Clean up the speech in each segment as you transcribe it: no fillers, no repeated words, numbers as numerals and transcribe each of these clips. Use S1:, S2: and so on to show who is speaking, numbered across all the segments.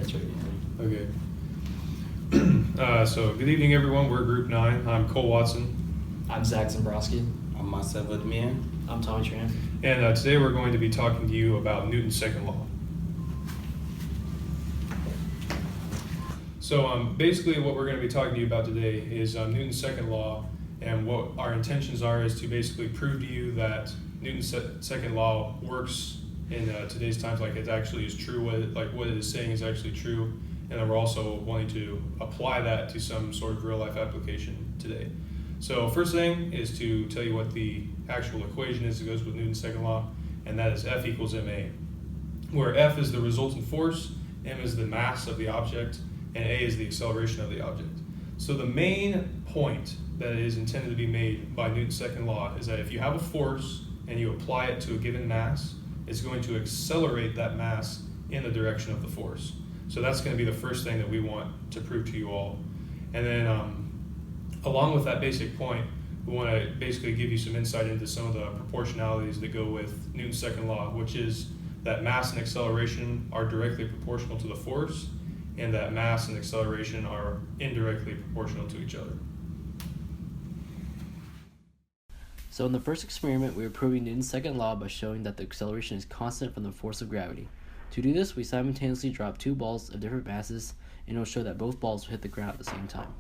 S1: that's right.
S2: Okay. So good evening, everyone. We're Group 9. I'm Cole Watson.
S1: I'm Zach Zimbrowski.
S3: I'm myself, Admian.
S1: I'm Tommy Tran.
S2: And today we're going to be talking to you about Newton's second law. So basically what we're going to be talking to you about today is Newton's second law, and what our intentions are is to basically prove to you that Newton's second law works in today's times, like it actually is true, what it is saying is actually true, and then we're also wanting to apply that to some sort of real life application today. So first thing is to tell you what the actual equation is that goes with Newton's second law, and that is F equals ma, where F is the resultant force, m is the mass of the object, and a is the acceleration of the object. So the main point that is intended to be made by Newton's second law is that if you have a force and you apply it to a given mass, it's going to accelerate that mass in the direction of the force. So that's going to be the first thing that we want to prove to you all. And then along with that basic point, we want to basically give you some insight into some of the proportionalities that go with Newton's second law, which is that mass and acceleration are directly proportional to the force, and that mass and acceleration are indirectly proportional to each other.
S4: So in the first experiment, we were proving Newton's second law by showing that the acceleration is constant from the force of gravity. To do this, we simultaneously drop two balls of different masses, and it will show that both balls will hit the ground at the same time.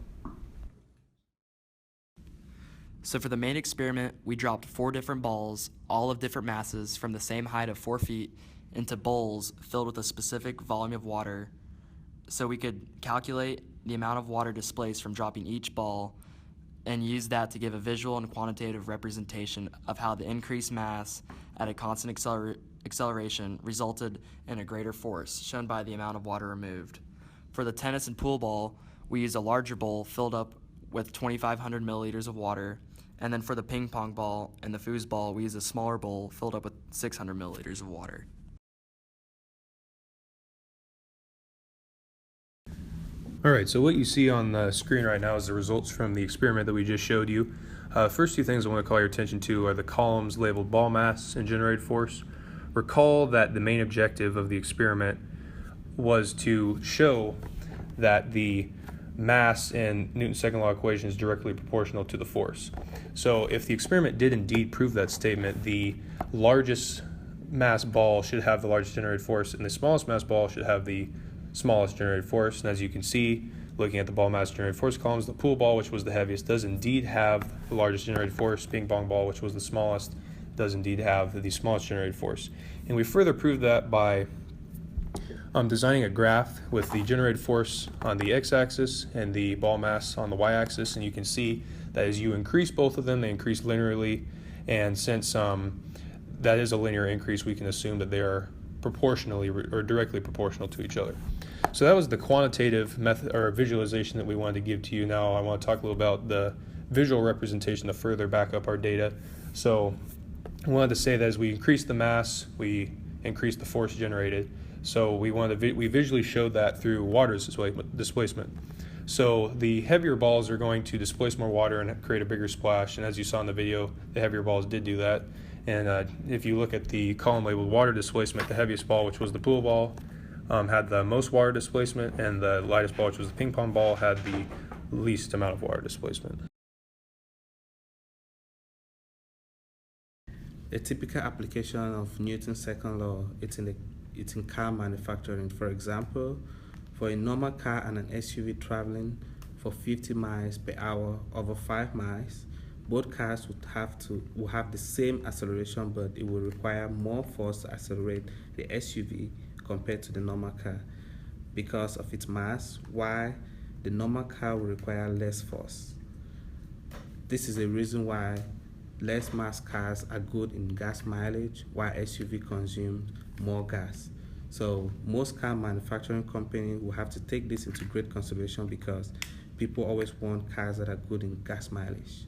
S5: So for the main experiment, we dropped 4 different balls, all of different masses, from the same height of 4 feet, into bowls filled with a specific volume of water, so we could calculate the amount of water displaced from dropping each ball and use that to give a visual and quantitative representation of how the increased mass at a constant acceleration resulted in a greater force, shown by the amount of water removed. For the tennis and pool ball, we used a larger bowl filled up with 2,500 milliliters of water, and then for the ping pong ball and the foosball, we used a smaller bowl filled up with 600 milliliters of water.
S2: All right, so what you see on the screen right now is the results from the experiment that we just showed you. First two things I want to call your attention to are the columns labeled ball mass and generated force. Recall that the main objective of the experiment was to show that the mass in Newton's second law equation is directly proportional to the force. So if the experiment did indeed prove that statement, the largest mass ball should have the largest generated force, and the smallest mass ball should have the smallest generated force. And as you can see, looking at the ball mass generated force columns, the pool ball, which was the heaviest, does indeed have the largest generated force. Ping pong ball, which was the smallest, does indeed have the smallest generated force. And we further proved that by designing a graph with the generated force on the x-axis and the ball mass on the y-axis, and you can see that as you increase both of them, they increase linearly, and since that is a linear increase, we can assume that they are proportionally or directly proportional to each other. So that was the quantitative method or visualization that we wanted to give to you. Now I want to talk a little about the visual representation to further back up our data. So I wanted to say that as we increase the mass, we increase the force generated. So we visually showed that through water displacement. So the heavier balls are going to displace more water and create a bigger splash. And as you saw in the video, the heavier balls did do that. And if you look at the column labeled water displacement, the heaviest ball, which was the pool ball, had the most water displacement, and the lightest ball, which was the ping pong ball, had the least amount of water displacement.
S3: A typical application of Newton's second law, it's in car manufacturing. For example, for a normal car and an SUV traveling for 50 miles per hour over 5 miles, both cars will have the same acceleration, but it will require more force to accelerate the SUV compared to the normal car because of its mass, while the normal car will require less force. This is a reason why less mass cars are good in gas mileage, while SUV consume more gas. So most car manufacturing companies will have to take this into great consideration because people always want cars that are good in gas mileage.